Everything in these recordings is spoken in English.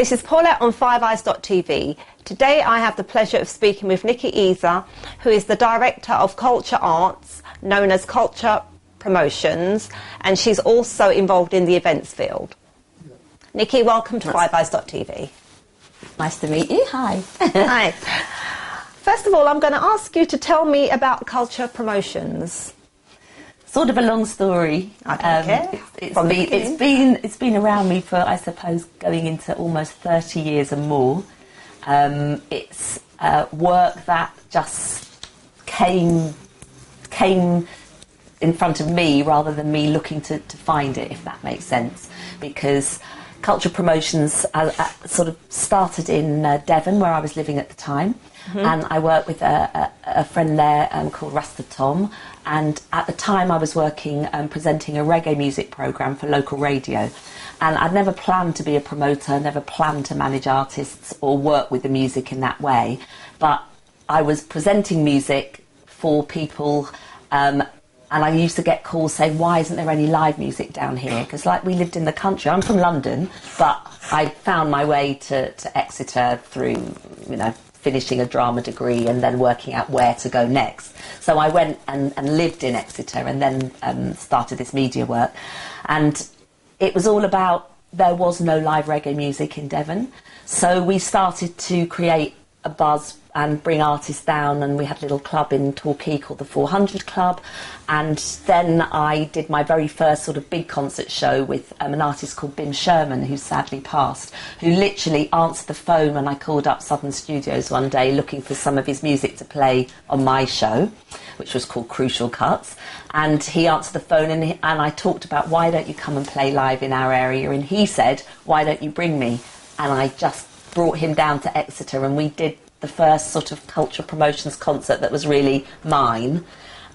This is Paulette on fiveeyes.tv. Today I have the pleasure of speaking with Nicky Ezer, who is the Director of Culture Arts, known as Culture Promotions, and she's also involved in the events field. Nicky, welcome to fiveeyes.tv. Nice to meet you. Hi. Hi. First of all, I'm going to ask you to tell me about Culture Promotions. Sort of a long story. I don't care. It's been around me for, I suppose, going into almost 30 years and more. It's work that just came in front of me rather than me looking to find it, if that makes sense. Because Culture Promotions sort of started in Devon, where I was living at the time. Mm-hmm. And I worked with a friend there called Rasta Tom, and at the time I was working presenting a reggae music programme for local radio, and I'd never planned to be a promoter, never planned to manage artists or work with the music in that way, but I was presenting music for people, and I used to get calls saying, why isn't there any live music down here? Because like we lived in the country, I'm from London, but I found my way to Exeter through, finishing a drama degree and then working out where to go next. So I went and lived in Exeter and then started this media work. And it was all about, there was no live reggae music in Devon. So we started to create a buzz and bring artists down, and we had a little club in Torquay called the 400 Club, and then I did my very first sort of big concert show with an artist called Bim Sherman, who sadly passed, who literally answered the phone when I called up Southern Studios one day looking for some of his music to play on my show, which was called Crucial Cuts, and he answered the phone and I talked about, why don't you come and play live in our area, and he said, why don't you bring me? And I just brought him down to Exeter, and we did the first sort of Culture Promotions concert that was really mine.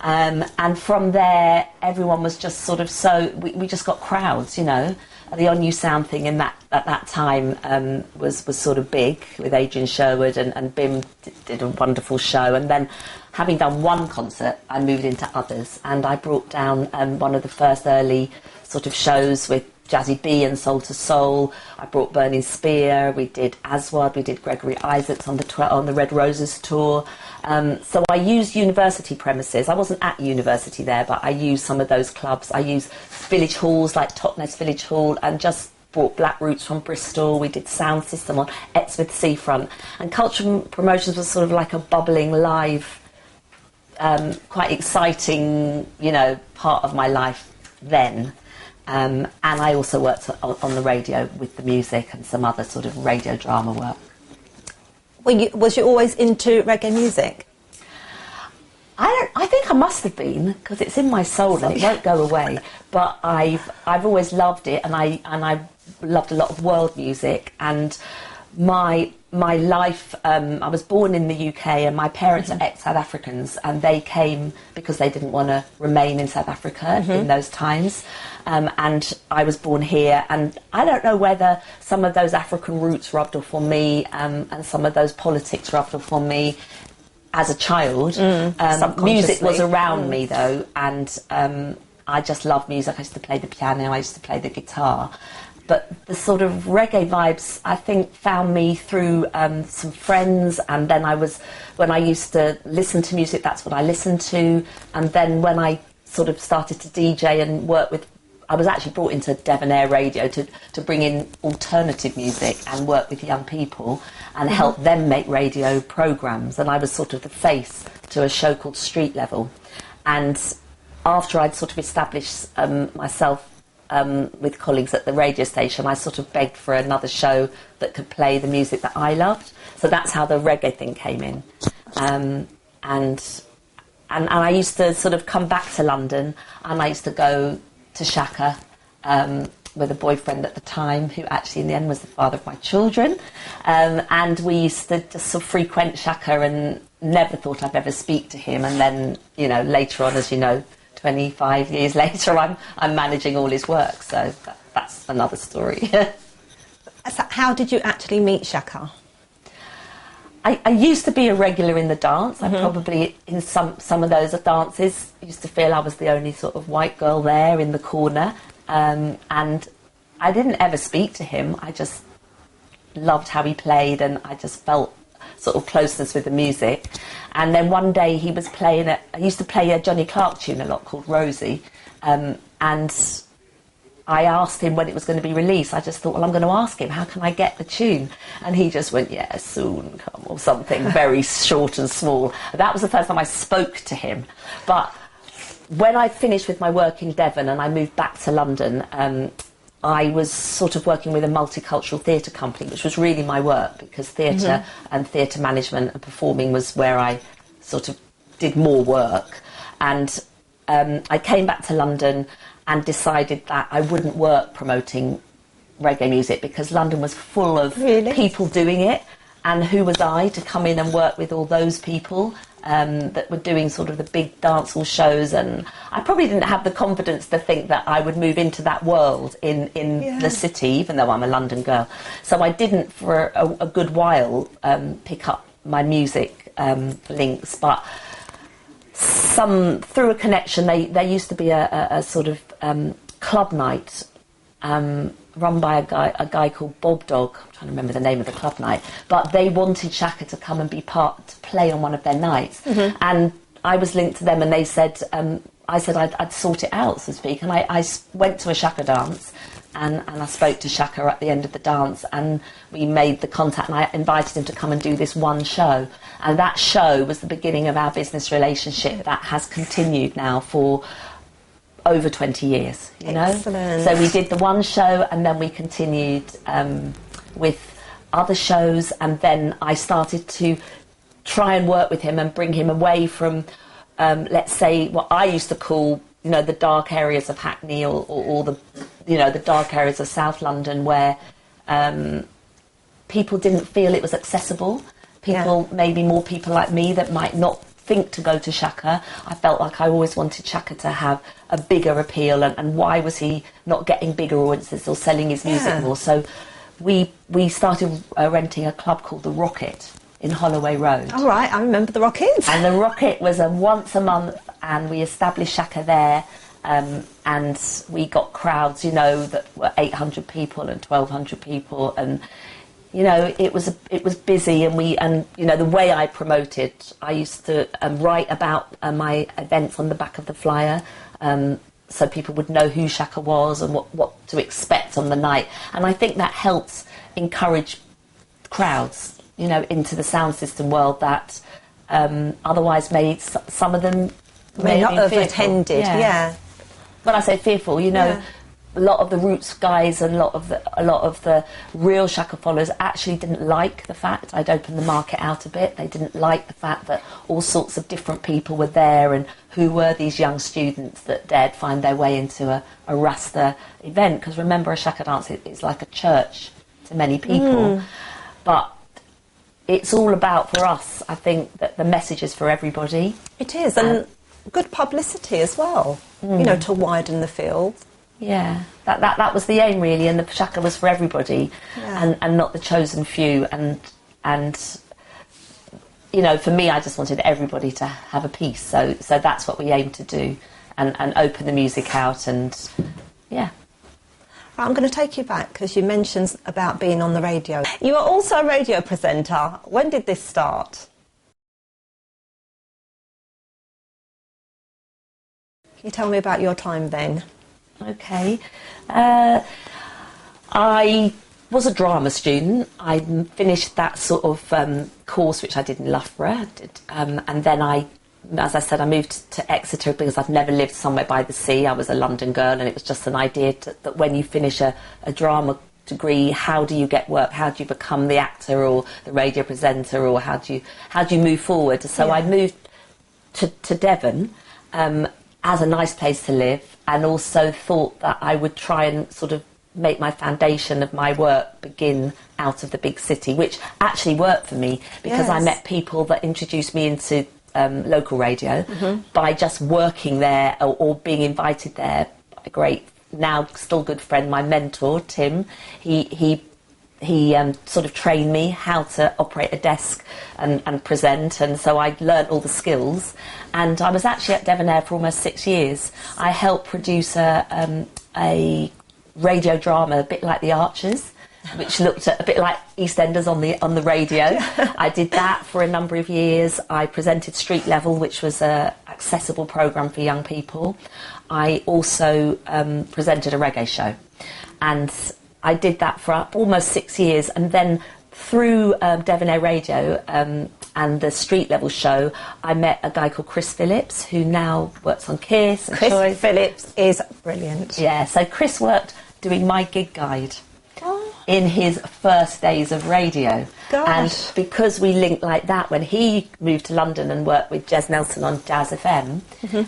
And from there, everyone was just sort of we just got crowds, The On You Sound thing at that time was sort of big with Adrian Sherwood, and Bim did a wonderful show. And then, having done one concert, I moved into others, and I brought down one of the first early sort of shows with Jazzy B and Soul to Soul. I brought Burning Spear, we did Aswad, we did Gregory Isaacs on the Red Roses tour. So I used university premises. I wasn't at university there, but I used some of those clubs. I used village halls like Totnes Village Hall, and just brought Black Roots from Bristol. We did Sound System on Exmouth Seafront. And Culture Promotions was sort of like a bubbling live, quite exciting, part of my life then. And I also worked on the radio with the music and some other sort of radio drama work. Was you always into reggae music? I think I must have been, because it's in my soul and it won't go away. But I've always loved it, and I loved a lot of world music. And my life, I was born in the UK, and my parents are ex-South Africans, and they came because they didn't want to remain in South Africa in those times. And I was born here, and I don't know whether some of those African roots rubbed off on me, and some of those politics rubbed off on me as a child. Music was around me though, and I just loved music. I used to play the piano, I used to play the guitar. But the sort of reggae vibes, I think, found me through some friends, and then when I used to listen to music, that's what I listened to. And then when I sort of started to DJ and work with, I was actually brought into Devon Air Radio to bring in alternative music and work with young people and help them make radio programmes. And I was sort of the face to a show called Street Level. And after I'd sort of established myself with colleagues at the radio station, I sort of begged for another show that could play the music that I loved. So that's how the reggae thing came in. And I used to sort of come back to London, and I used to go to Shaka with a boyfriend at the time, who actually in the end was the father of my children. And we used to just sort of frequent Shaka, and never thought I'd ever speak to him. And then, later on, as you know, 25 years later, I'm managing all his work, so that's another story. So how did you actually meet Shaka? I used to be a regular in the dance. I probably, in some of those dances, used to feel I was the only sort of white girl there in the corner. And I didn't ever speak to him. I just loved how he played, and I just felt sort of closeness with the music. And then one day he was playing I used to play a Johnny Clark tune a lot called Rosie, and I asked him when it was going to be released. I just thought, well, I'm going to ask him, how can I get the tune? And he just went, yeah, soon come, or something very short and small. That was the first time I spoke to him. But when I finished with my work in Devon and I moved back to London, I was sort of working with a multicultural theatre company, which was really my work, because theatre and theatre management and performing was where I sort of did more work. And I came back to London and decided that I wouldn't work promoting reggae music, because London was full of people doing it, and who was I to come in and work with all those people that were doing sort of the big dancehall shows. And I probably didn't have the confidence to think that I would move into that world in the city, even though I'm a London girl. So I didn't for a good while pick up my music links, but through a connection, there used to be a sort of club night run by a guy called Bob Dog. I'm trying to remember the name of the club night, but they wanted Shaka to come and to play on one of their nights, and I was linked to them, and they said, I said I'd sort it out, so to speak, and I went to a Shaka dance, and I spoke to Shaka at the end of the dance, and we made the contact, and I invited him to come and do this one show, and that show was the beginning of our business relationship that has continued now for over 20 years, you know. Excellent. So we did the one show, and then we continued with other shows, and then I started to try and work with him and bring him away from, let's say, what I used to call, you know, the dark areas of Hackney, or the, you know, the dark areas of South London, where people didn't feel it was accessible. People, maybe more people like me, that might not think to go to Shaka. I felt like I always wanted Shaka to have a bigger appeal, and why was he not getting bigger audiences or selling his music more? So we started renting a club called the Rocket in Holloway Road. All right, I remember the Rocket. And the Rocket was once a month, and we established Shaka there, and we got crowds, you know, that were 800 people and 1,200 people, and you know, it was busy, and you know, the way I promoted, I used to write about my events on the back of the flyer, so people would know who Shaka was and what to expect on the night, and I think that helped encourage crowds, you know, into the sound system world that otherwise some of them may not have attended. Yeah. When I say fearful, you know. A lot of the Roots guys and a lot of the real Shaka followers actually didn't like the fact I'd opened the market out a bit. They didn't like the fact that all sorts of different people were there, and who were these young students that dared find their way into a Rasta event. Because remember, a Shaka dance is like a church to many people. But it's all about, for us, I think, that the message is for everybody. It is, and good publicity as well, you know, to widen the field. Yeah, that was the aim, really, and the Shaka was for everybody, and not the chosen few, and you know, for me, I just wanted everybody to have a piece, so that's what we aim to do, and open the music out, and yeah. I'm going to take you back, because you mentioned about being on the radio. You are also a radio presenter. When did this start? Can you tell me about your time then? Okay. I was a drama student. I finished that sort of course which I did in Loughborough, and then as I said, I moved to Exeter because I've never lived somewhere by the sea. I was a London girl, and it was just an idea that when you finish a drama degree, how do you get work? How do you become the actor or the radio presenter, or how do you move forward? So I moved to Devon as a nice place to live, and also thought that I would try and sort of make my foundation of my work begin out of the big city, which actually worked for me, because I met people that introduced me into local radio by just working there, or being invited there by a great, now still good friend, my mentor, Tim. He sort of trained me how to operate a desk and present, and so I learnt all the skills. And I was actually at Devon Air for almost 6 years. I helped produce a radio drama, a bit like The Archers, which looked at a bit like EastEnders on the radio. I did that for a number of years. I presented Street Level, which was a accessible programme for young people. I also presented a reggae show, and I did that for almost 6 years, and then through Devon Air Radio and the Street Level show, I met a guy called Chris Phillips, who now works on Kiss and Chris Choice. Phillips is brilliant. Yeah, so Chris worked doing my gig guide in his first days of radio. Gosh. And because we linked like that, when he moved to London and worked with Jez Nelson on Jazz FM,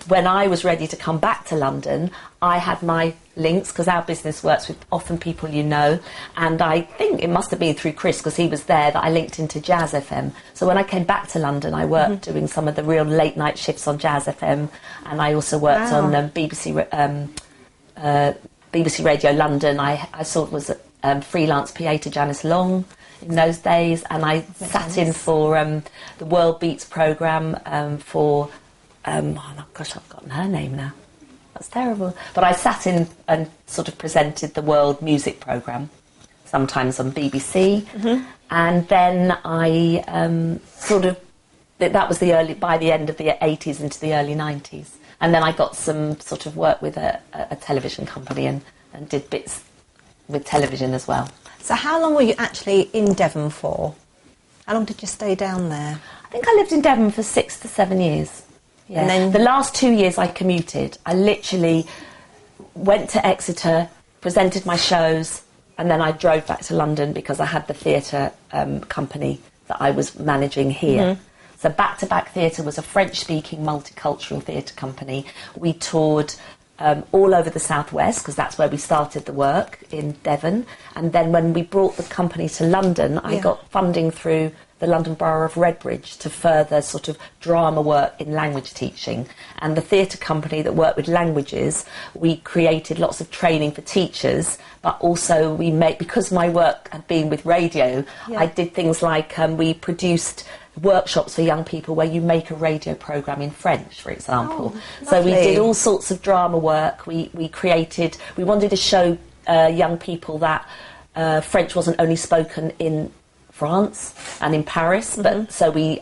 when I was ready to come back to London, I had my links, because our business works with often people you know, and I think it must have been through Chris, because he was there, that I linked into Jazz FM. So when I came back to London, I worked doing some of the real late night shifts on Jazz FM, and I also worked on BBC Radio London. I sort of was a freelance PA to Janice Long in those days, and I sat in for the World Beats programme for oh gosh, I've forgotten her name now. That's terrible. But I sat in and sort of presented the World Music programme, sometimes on BBC, and then I that was by the end of the 80s into the early 90s. And then I got some sort of work with a television company and did bits with television as well. So how long were you actually in Devon for? How long did you stay down there? I think I lived in Devon for 6 to 7 years. Yeah. And then the last 2 years I commuted. I literally went to Exeter, presented my shows, and then I drove back to London because I had the theatre company that I was managing here. So Back to Back Theatre was a French-speaking multicultural theatre company. We toured all over the southwest, because that's where we started the work, in Devon. And then when we brought the company to London, I got funding through the London Borough of Redbridge to further sort of drama work in language teaching. And the theatre company that worked with languages, we created lots of training for teachers, but also because my work had been with radio, I did things like we produced workshops for young people where you make a radio programme in French, for example. So we did all sorts of drama work. We wanted to show young people that French wasn't only spoken in France and in Paris, but so we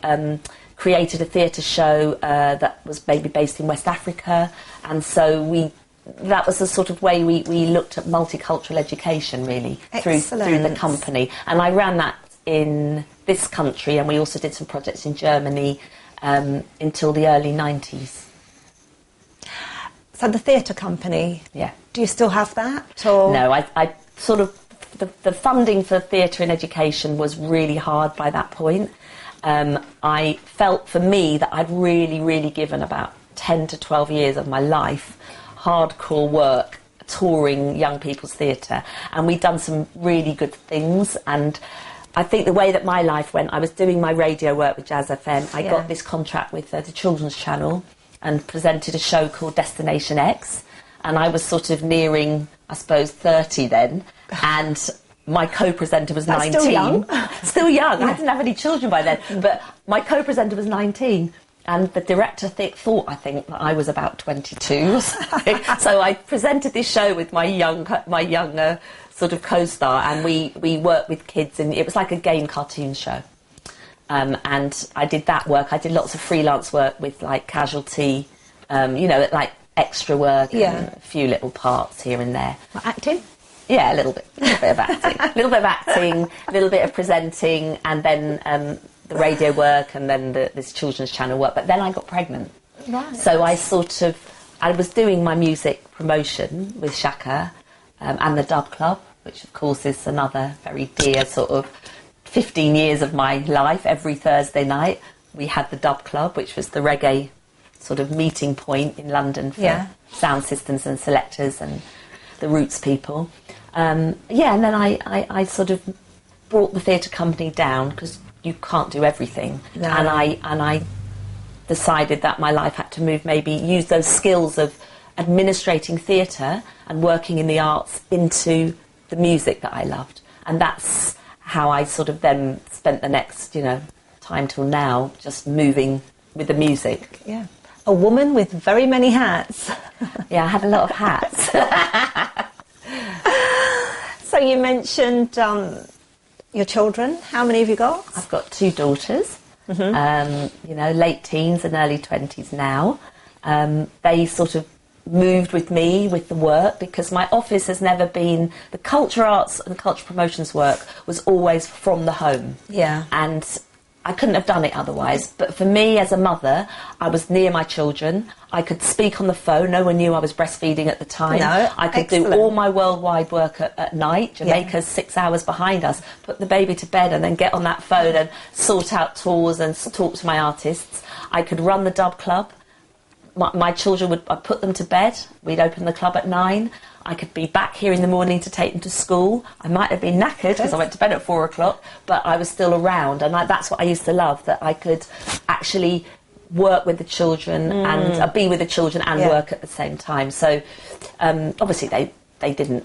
created a theatre show that was maybe based in West Africa, and so that was the sort of way we looked at multicultural education, really, through the company. And I ran that in this country, and we also did some projects in Germany until the early 90s. So the theatre company, yeah. Do you still have that? Or? No, I sort of, the funding for theatre and education was really hard by that point. I felt, for me, that I'd really, really given about 10 to 12 years of my life hardcore work touring young people's theatre, and we'd done some really good things. And I think the way that my life went, I was doing my radio work with Jazz FM. I got this contract with the Children's Channel and presented a show called Destination X, and I was sort of nearing, I suppose, 30 then, and my co-presenter was 19. Still young. Still young. I didn't have any children by then, but my co-presenter was 19. And the director thought, I think, that I was about 22 or something. So I presented this show with my young sort of co-star, and we worked with kids, and it was like a game cartoon show. And I did that work. I did lots of freelance work with, like, Casualty, like extra work and a few little parts here and there. What, acting? Yeah, a little bit of acting. A little bit of acting, a little bit of presenting, and then the radio work, and then this children's channel work. But then I got pregnant. Right. So I was doing my music promotion with Shaka and the Dub Club, which of course is another very dear sort of 15 years of my life. Every Thursday night we had the Dub Club, which was the reggae sort of meeting point in London for sound systems and selectors and the roots people. And then I sort of brought the theatre company down, because you can't do everything. No. And I decided that my life had to use those skills of administrating theatre and working in the arts into the music that I loved. And that's how I sort of then spent the next, time till now, just moving with the music. Yeah. A woman with very many hats. Yeah, I had a lot of hats. So you mentioned your children. How many have you got? I've got 2 daughters, you know, late teens and early 20s now. They sort of moved with me with the work because my office has never been, the culture arts and culture promotions work was always from the home. Yeah. And I couldn't have done it otherwise. But for me as a mother, I was near my children. I could speak on the phone. No one knew I was breastfeeding at the time. No, I could do all my worldwide work at night. Jamaica's 6 hours behind us. Put the baby to bed and then get on that phone and sort out tours and talk to my artists. I could run the dub club. My children I'd put them to bed. We'd open the club at 9. I could be back here in the morning to take them to school. I might have been knackered because I went to bed at 4 o'clock, but I was still around, and that's what I used to love, that I could actually work with the children and be with the children and work at the same time. So obviously they didn't,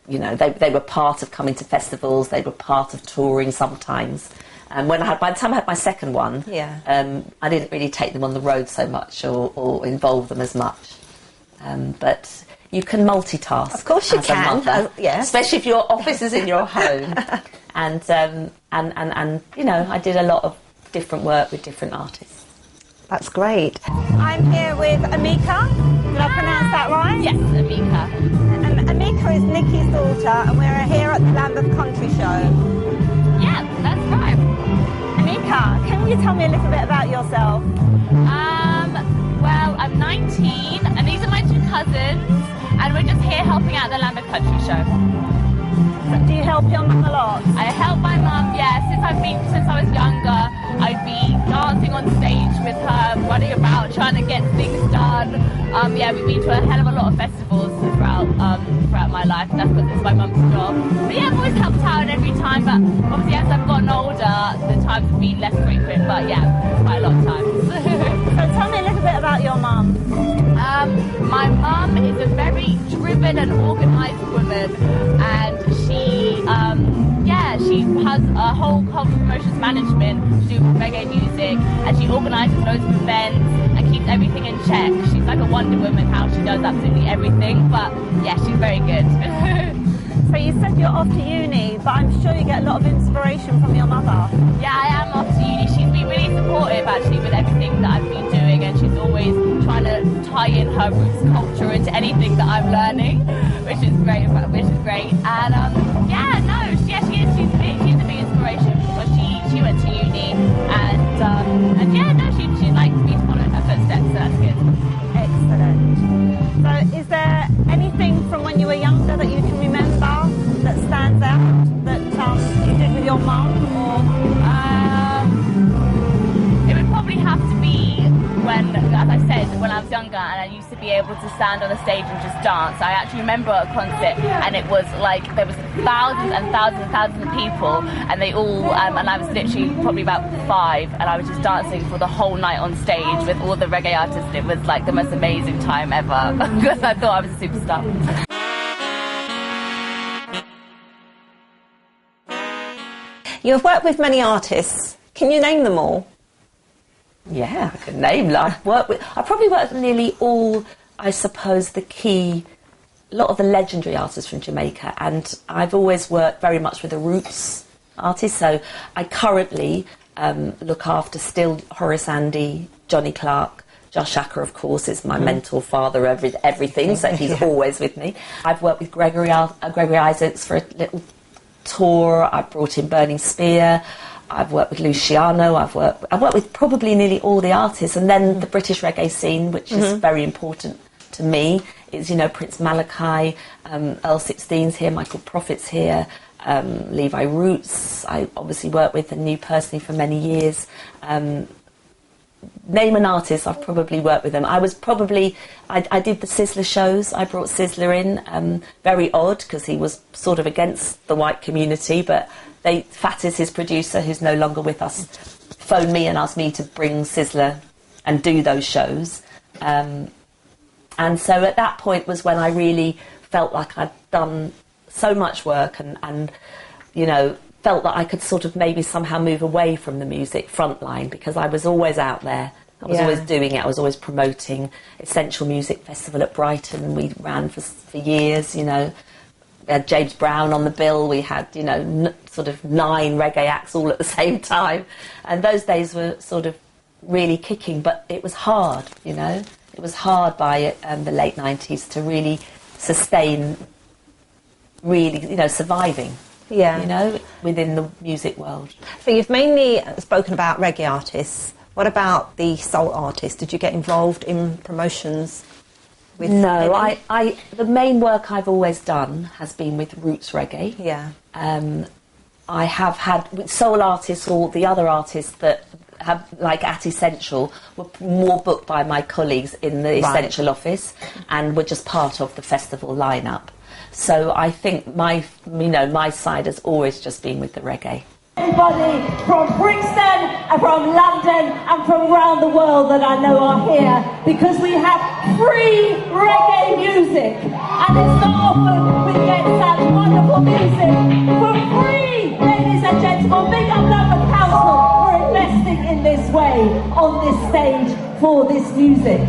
you know, they were part of coming to festivals, they were part of touring sometimes. And by the time I had my second one, I didn't really take them on the road so much or involve them as much. But you can multitask. Of course you can. Especially if your office is in your home. And you know, I did a lot of different work with different artists. That's great. I'm here with Amika. Did I pronounce that right? Yes, Amika. Amika is Nicky's daughter, and we're here at the Lambeth Country Show. Yeah, that's right. Amika, can you tell me a little bit about yourself? Well, I'm 19, and these are my 2 cousins, and we're just here helping out the Lambeth Country Show. Do you help your mum a lot? I help my mum, yeah. Since I was younger, I'd be dancing on stage with her, running about, trying to get things done. Yeah, we've been to a hell of a lot of festivals throughout my life, and that's because it's my mum's job. But yeah, I've always helped out every time, but obviously as I've gotten older, the times have been less frequent, but yeah, quite a lot of times. So tell me a little bit about your mum. My mum is a very driven and organised woman, and she has a whole cultural promotions management to do with reggae music, and she organises loads of events and keeps everything in check. She's like a Wonder Woman, how she does absolutely everything, but yeah, she's very good. So you said you're off to uni, but I'm sure you get a lot of inspiration from your mother. Yeah, I am off to uni. She's been really supportive actually with everything that I've been doing, and she's always trying to tie in her roots culture into anything that I'm learning, which is great. And she's a big inspiration because she went to uni, and she likes me to follow in her footsteps, so that's good. Excellent. So is there anything from when you were younger that you can remember that stands out that you did with your mum? Or it would probably have to be when, as I said, when I was younger and I used to be able to stand on a stage and just dance. I actually remember a concert, and it was like there was thousands and thousands and thousands of people, and they all and I was literally probably about 5, and I was just dancing for the whole night on stage with all the reggae artists. It was like the most amazing time ever because I thought I was a superstar. You have worked with many artists. Can you name them all? Yeah, I could name them. I probably worked with nearly all, I suppose, a lot of the legendary artists from Jamaica, and I've always worked very much with the roots artists. So I currently look after still Horace Andy, Johnny Clark. Jah Shaka, of course, is my mentor, father, everything, so he's always with me. I've worked with Gregory Isaacs for a little tour. I brought in Burning Spear. I've worked with Luciano. I've worked with probably nearly all the artists, and then the British reggae scene, which is very important to me, is, you know, Prince Malachi, Earl 16's here, Michael Prophet's here, Levi Roots. I obviously worked with and knew personally for many years. Name an artist, I've probably worked with them. I did the Sizzler shows. I brought Sizzler in, very odd because he was sort of against the white community, but Fat is his producer, who's no longer with us, phoned me and asked me to bring Sizzler and do those shows. And so at that point was when I really felt like I'd done so much work and you know, felt that I could sort of maybe somehow move away from the music frontline, because I was always out there. I was always doing it. I was always promoting Essential Music Festival at Brighton. We ran for years, you know. we had James Brown on the bill, we had, you know, sort of 9 reggae acts all at the same time. And those days were sort of really kicking, but it was hard, you know. It was hard by the late 90s to really sustain, really, you know, surviving, you know, within the music world. So you've mainly spoken about reggae artists. What about the soul artists? Did you get involved in promotions? No, the main work I've always done has been with roots reggae. Yeah. I have had with soul artists, or the other artists that have, like at Essential, were more booked by my colleagues in the Essential office, and were just part of the festival lineup. So I think my side has always just been with the reggae. Everybody from Brixton and from London and from around the world that I know are here, because we have free reggae music, and it's not often we get such wonderful music for free. Ladies and gentlemen, big up Lambeth Council for investing in this way on this stage for this music.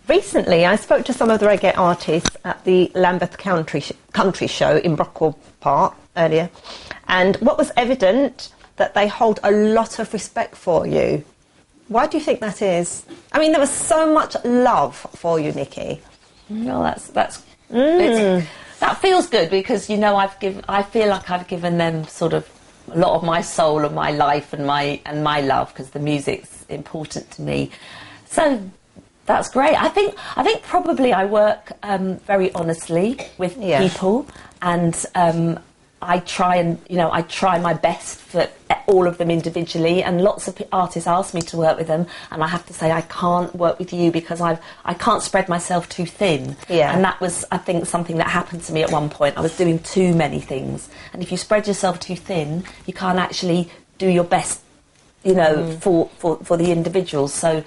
Recently, I spoke to some of the reggae artists at the Lambeth Country Show in Brockwell Park earlier, and what was evident that they hold a lot of respect for you. Why do you think that is? I mean, there was so much love for you, Nicky. Well, that feels good, because, you know, I feel like I've given them sort of a lot of my soul and my life and my love, because the music's important to me. So that's great. I think probably I work very honestly with people, and I try my best for all of them individually, and lots of artists ask me to work with them, and I have to say I can't work with you because I can't spread myself too thin. Yeah. And that was, I think, something that happened to me at one point. I was doing too many things, and if you spread yourself too thin, you can't actually do your best, you know, for the individuals. So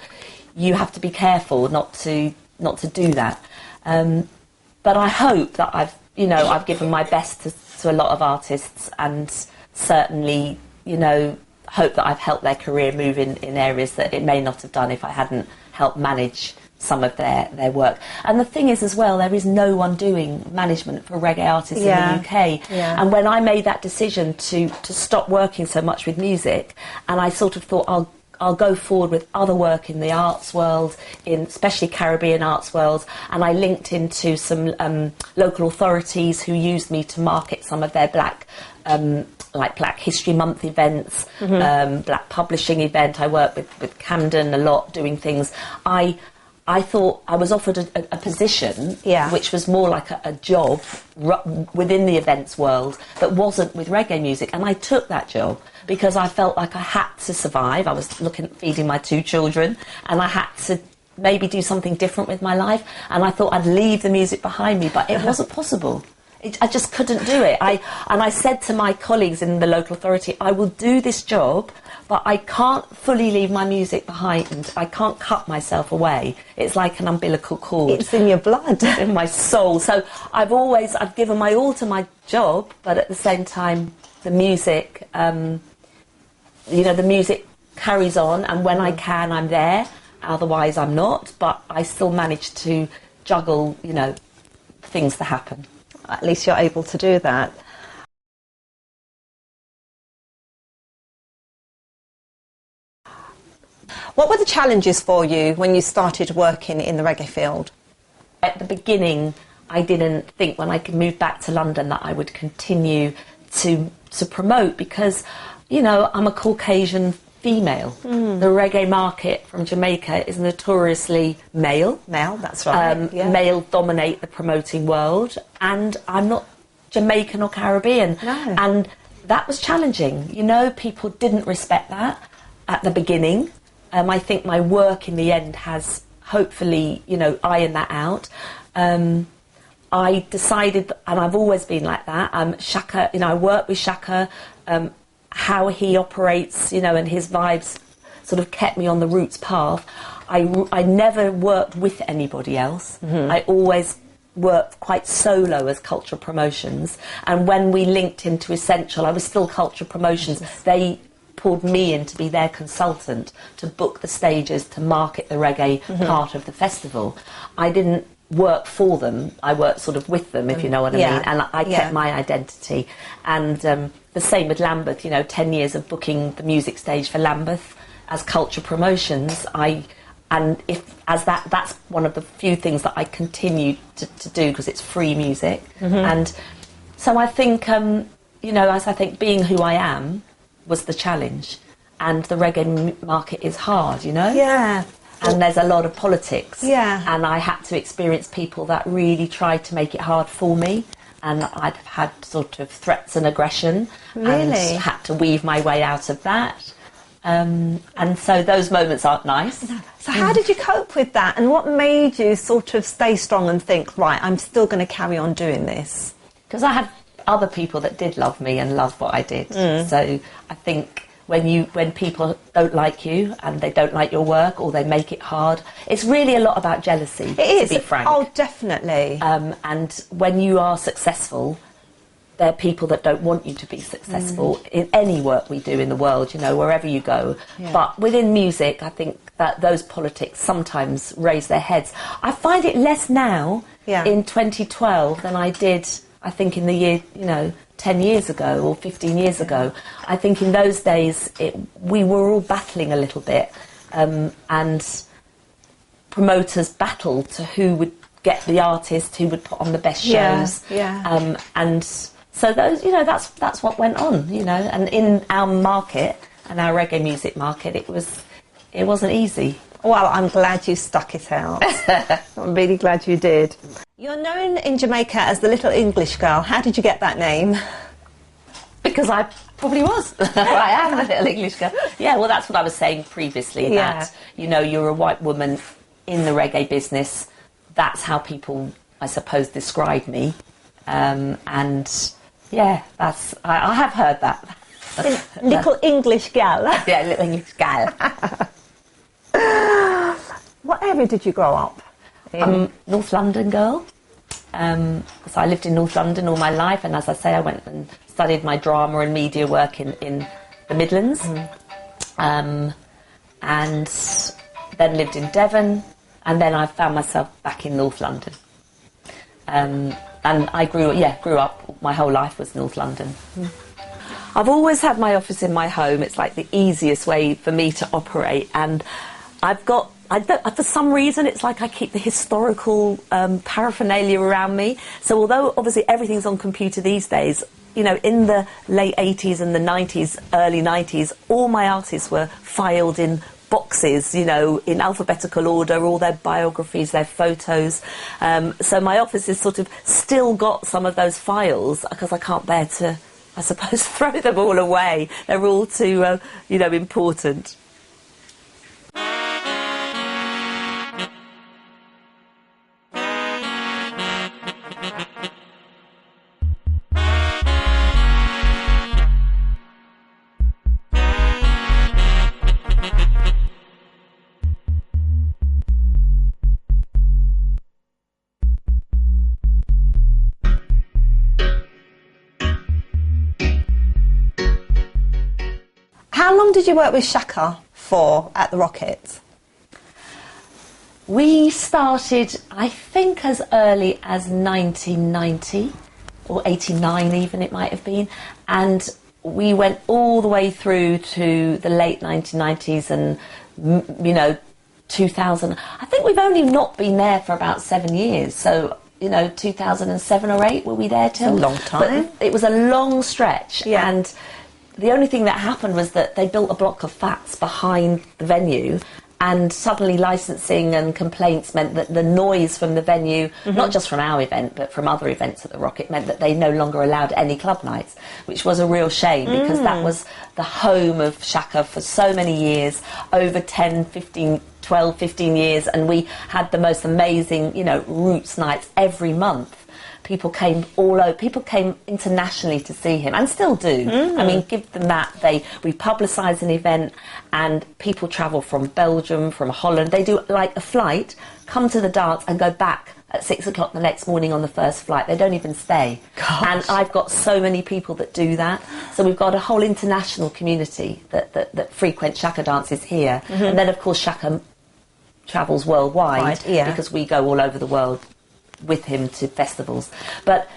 you have to be careful not to do that. But I hope that I've given my best to a lot of artists, and certainly, you know, hope that I've helped their career move in areas that it may not have done if I hadn't helped manage some of their work. And the thing is as well, there is no one doing management for reggae artists in the UK. Yeah. And when I made that decision to stop working so much with music, and I sort of thought I'll go forward with other work in the arts world, especially Caribbean arts world, and I linked into some local authorities who used me to market some of their Black History Month events, Black Publishing event. I work with Camden a lot, doing things. I thought I was offered a position, which was more like a job within the events world that wasn't with reggae music, and I took that job because I felt like I had to survive. I was feeding my 2 children, and I had to maybe do something different with my life, and I thought I'd leave the music behind me, but it wasn't possible. I just couldn't do it. I said to my colleagues in the local authority, I will do this job, but I can't fully leave my music behind. I can't cut myself away. It's like an umbilical cord. It's in your blood. In my soul. So I've given my all to my job, but at the same time, the music, the music carries on, and when I can, I'm there. Otherwise, I'm not. But I still manage to juggle, you know, things to happen. At least you're able to do that. What were the challenges for you when you started working in the reggae field? At the beginning, I didn't think when I moved back to London that I would continue to promote, because, you know, I'm a Caucasian female. The reggae market from Jamaica is notoriously male. Male, that's right. Male dominate the promoting world, and I'm not Jamaican or Caribbean. No. And that was challenging. You know, people didn't respect that at the beginning. I think my work in the end has hopefully, you know, ironed that out. I decided, and I've always been like that, Shaka, you know, I work with Shaka, how he operates, you know, and his vibes sort of kept me on the roots path. I never worked with anybody else. I always worked quite solo as cultural promotions, and when we linked into Essential, I was still cultural promotions. They pulled me in to be their consultant, to book the stages, to market the reggae part of the festival. I didn't work for them. I worked sort of with them, if you know what I mean. And I kept my identity. And the same with Lambeth, 10 years of booking the music stage for Lambeth as culture promotions. That's one of the few things that I continue to do because it's free music. And so I think, as I think being who I am was the challenge. And the reggae market is hard, Yeah. And there's a lot of politics. Yeah. And I had to experience people that really tried to make it hard for me. And I'd had sort of threats and aggression. Really? And had to weave my way out of that. And so those moments aren't nice. So how did you cope with that? And what made you sort of stay strong and think, right, I'm still going to carry on doing this? Because I had other people that did love me and loved what I did. So I think when people don't like you and they don't like your work or they make it hard, it's really a lot about jealousy, to be frank. Oh, definitely. And when you are successful, there are people that don't want you to be successful in any work we do in the world, wherever you go. Yeah. But within music, I think that those politics sometimes raise their heads. I find it less now in 2012 than I did, I think, in the year, 10 years ago or 15 years ago. I think in those days we were all battling a little bit, and promoters battled to who would get the artist, who would put on the best shows. And so those, that's what went on, and in our market and our reggae music market, it wasn't easy. Well, I'm glad you stuck it out. I'm really glad you did. You're known in Jamaica as the Little English Girl. How did you get that name? Because I probably was. I am a Little English Girl. Yeah, well, that's what I was saying previously, that, you're a white woman in the reggae business. That's how people, I suppose, describe me. And, yeah, I have heard that. Little English Gal. Yeah, Little English Gal. What area did you grow up in? North London girl. So I lived in North London all my life, and as I say, I went and studied my drama and media work in the Midlands, and then lived in Devon, and then I found myself back in North London. And I grew up, my whole life was North London. I've always had my office in my home. It's like the easiest way for me to operate, and for some reason, it's like I keep the historical paraphernalia around me. So although obviously everything's on computer these days, in the late 80s and the 90s, early 90s, all my artists were filed in boxes, in alphabetical order, all their biographies, their photos. So my office has sort of still got some of those files because I can't bear to, I suppose, throw them all away. They're all too, important. How long did you work with Shaka for at the Rocket? We started, I think, as early as 1990 or 89 even, it might have been, and we went all the way through to the late 1990s and 2000. I think we've only not been there for about 7 years, so 2007 or 8 were we there till? A long time. But it was a long stretch, yeah. And the only thing that happened was that they built a block of flats behind the venue, and suddenly licensing and complaints meant that the noise from the venue, not just from our event but from other events at the Rocket, meant that they no longer allowed any club nights, which was a real shame because that was the home of Shaka for so many years, over 10, 15, 12, 15 years, and we had the most amazing, roots nights every month. People came all over. People came internationally to see him, and still do. I mean, give them that. We publicise an event, and people travel from Belgium, from Holland. They do like a flight, come to the dance, and go back at 6 o'clock the next morning on the first flight. They don't even stay. Gosh. And I've got so many people that do that. So we've got a whole international community that frequent Shaka dances here, and then of course Shaka travels worldwide, yeah. because we go all over the world with him to festivals. But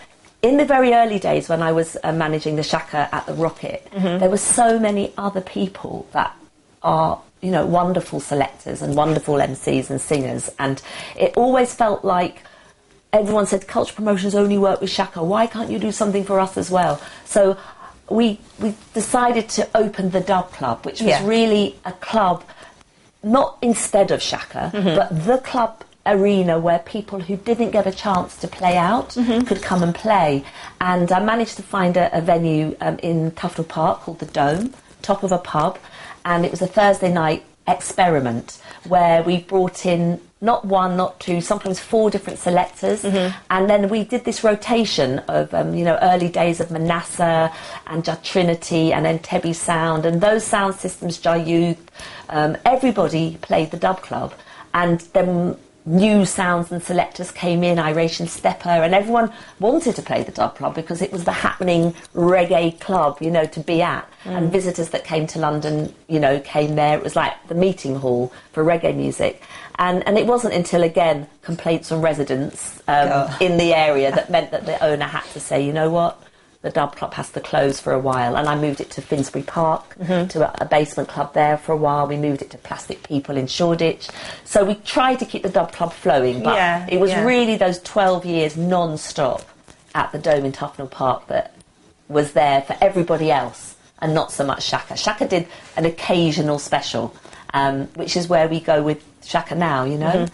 in the very early days when I was managing the Shaka at the Rocket, there were so many other people that are, you know, wonderful selectors and wonderful MCs and singers, and it always felt like everyone said culture promotions only work with Shaka, why can't you do something for us as well? So we decided to open the Dub Club, which was really a club, not instead of Shaka, but the club arena where people who didn't get a chance to play out could come and play. And I managed to find a venue in Tufnell Park called the Dome, top of a pub, and it was a Thursday night experiment where we brought in not one, not two, sometimes 4 different selectors, and then we did this rotation of you know, early days of Manasseh and Jah Trinity and then Tebi Sound and those sound systems, Jah Youth. Everybody played the Dub Club, and then new sounds and selectors came in, Iration Stepper, and everyone wanted to play the Dub Club because it was the happening reggae club, you know, to be at. And visitors that came to London, you know, came there. It was like the meeting hall for reggae music. And it wasn't until, again, complaints from residents in the area that meant that the owner had to say, you know what, the Dub Club has to close for a while. And I moved it to Finsbury Park, to a basement club there for a while. We moved it to Plastic People in Shoreditch. So we tried to keep the Dub Club flowing, but it was really those 12 years non-stop at the Dome in Tufnell Park that was there for everybody else and not so much Shaka. Shaka did an occasional special, which is where we go with Shaka now, you know.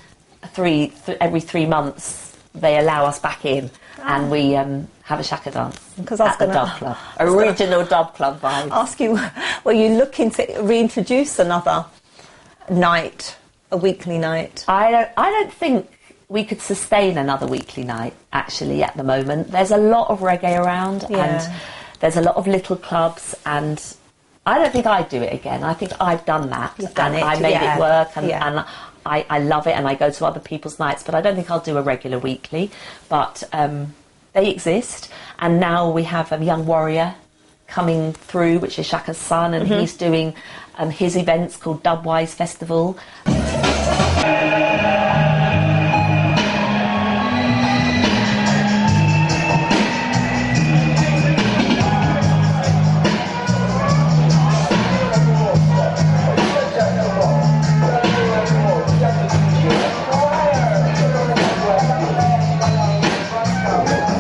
Every 3 months they allow us back in and we have a Shaka dance at the Dub Club. Original Dub Club vibe. Ask you, were you looking to reintroduce another night, a weekly night? I don't think we could sustain another weekly night, actually, at the moment. There's a lot of reggae around and there's a lot of little clubs, and I don't think I'd do it again. I think I've done that. You've done it. I made it work, and I love it, and I go to other people's nights, but I don't think I'll do a regular weekly. But they exist, and now we have a Young Warrior coming through, which is Shaka's son, and he's doing his events called Dubwise Festival.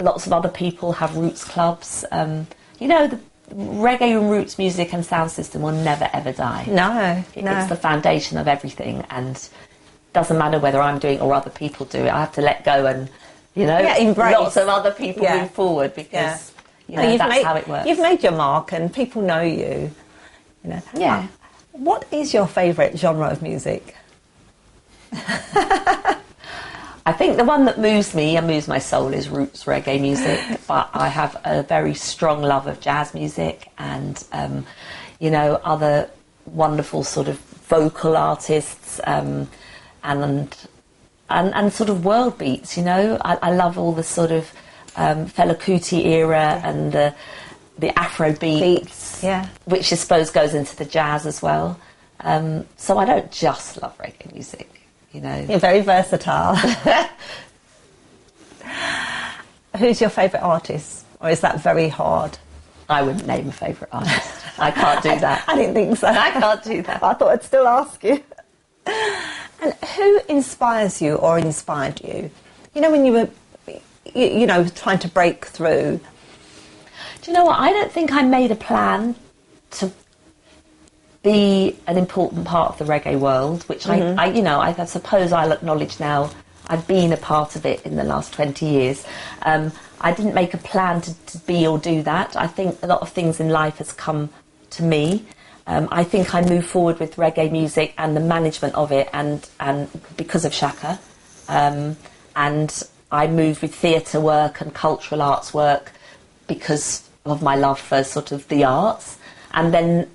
Lots of other people have roots clubs. You know, the reggae and roots music and sound system will never ever die. No. It's the foundation of everything, and doesn't matter whether I'm doing it or other people do it. I have to let go and, you know, embrace lots of other people move forward because you know, that's how it works. You've made your mark and people know you. You know. Yeah. What is your favourite genre of music? I think the one that moves me and moves my soul is roots reggae music, but I have a very strong love of jazz music and, you know, other wonderful sort of vocal artists and sort of world beats, you know. I love all the sort of Fela Kuti era and the Afro beats, which I suppose goes into the jazz as well. So I don't just love reggae music. You know. You're very versatile. Who's your favourite artist? Or is that very hard? I wouldn't name a favourite artist. I can't do that. I didn't think so. I can't do that. I thought I'd still ask you. And who inspires you or inspired you? You know, when you were, you know, trying to break through. Do you know what? I don't think I made a plan to be an important part of the reggae world, which I suppose I'll acknowledge now. I've been a part of it in the last 20 years. I didn't make a plan to be or do that. I think a lot of things in life has come to me. I think I moved forward with reggae music and the management of it, and because of Shaka, and I moved with theatre work and cultural arts work because of my love for sort of the arts, and then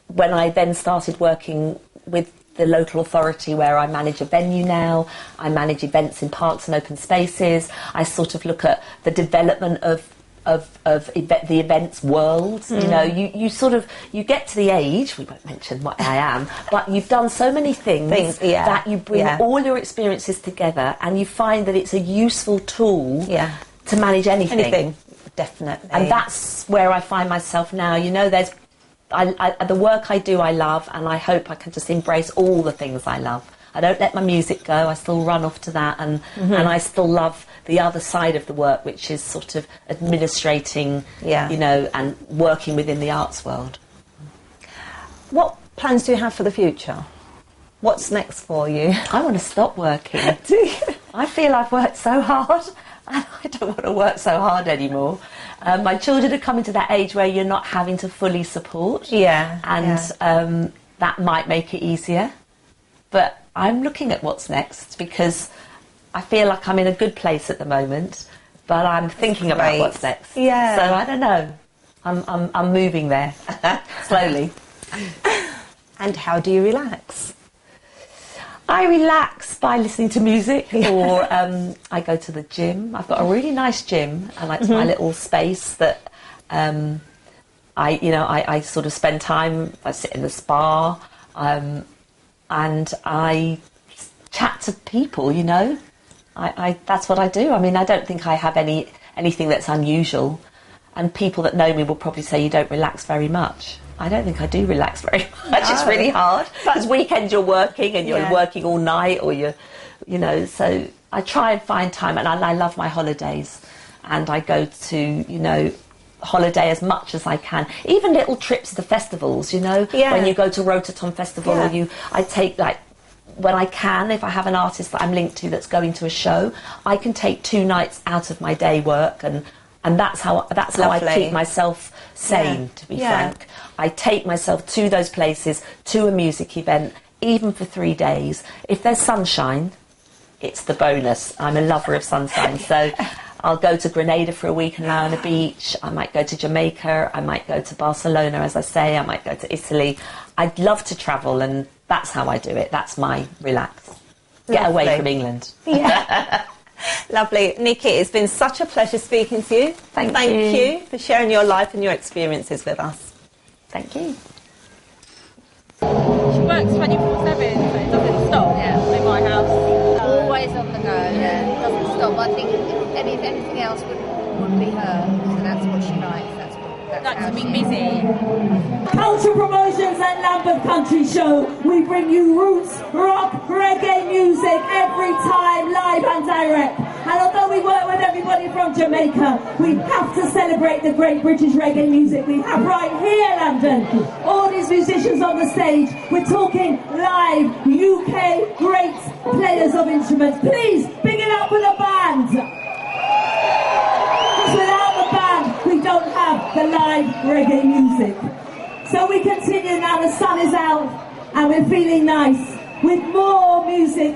when I then started working with the local authority where I manage a venue now, I manage events in parks and open spaces, I sort of look at the development of the events world. You know, you sort of, you get to the age, we won't mention what I am, but you've done so many things that you bring all your experiences together, and you find that it's a useful tool to manage anything. Definitely. And that's where I find myself now. You know, there's the work I do I love, and I hope I can just embrace all the things I love. I don't let my music go. I still run off to that, and I still love the other side of the work, which is sort of administrating, you know, and working within the arts world. What plans do you have for the future? What's next for you? I want to stop working. Do you? I feel I've worked so hard, and I don't want to work so hard anymore. My children are coming to that age where you're not having to fully support. And that might make it easier. But I'm looking at what's next, because I feel like I'm in a good place at the moment, but I'm thinking about what's next. So I don't know. I'm moving there slowly. And how do you relax? I relax by listening to music, or I go to the gym. I've got a really nice gym, and it's my little space that I sort of spend time. I sit in the spa, and I chat to people. You know, I that's what I do. I mean, I don't think I have anything that's unusual, and people that know me will probably say you don't relax very much. I don't think I do relax very much. It's really hard, because weekends you're working, and you're working all night, or you know, so I try and find time, and I love my holidays, and I go to, you know, holiday as much as I can, even little trips to festivals, you know, when you go to Rototom Festival, or I take, like, when I can, if I have an artist that I'm linked to that's going to a show, I can take 2 nights out of my day work, and that's how I keep myself sane, to be frank. I take myself to those places, to a music event, even for 3 days. If there's sunshine, it's the bonus. I'm a lover of sunshine, so I'll go to Grenada for a week and lie on a beach. I might go to Jamaica. I might go to Barcelona, as I say. I might go to Italy. I'd love to travel, and that's how I do it. That's my relax. Get away from England. Lovely. Nicky, it's been such a pleasure speaking to you. Thank you for sharing your life and your experiences with us. Thank you. She works 24/7, so it doesn't stop in my house. Always on the go, doesn't stop. I think anything else would be her, so that's what she likes. Like to be busy. Culture Promotions and Lambeth Country Show. We bring you roots, rock, reggae music every time, live and direct. And although we work with everybody from Jamaica, we have to celebrate the great British reggae music we have right here, London. All these musicians on the stage, we're talking live, UK great players of instruments. Please, big it up for the band. Because without the band, we don't have the live reggae music. So we continue now, the sun is out, and we're feeling nice with more music.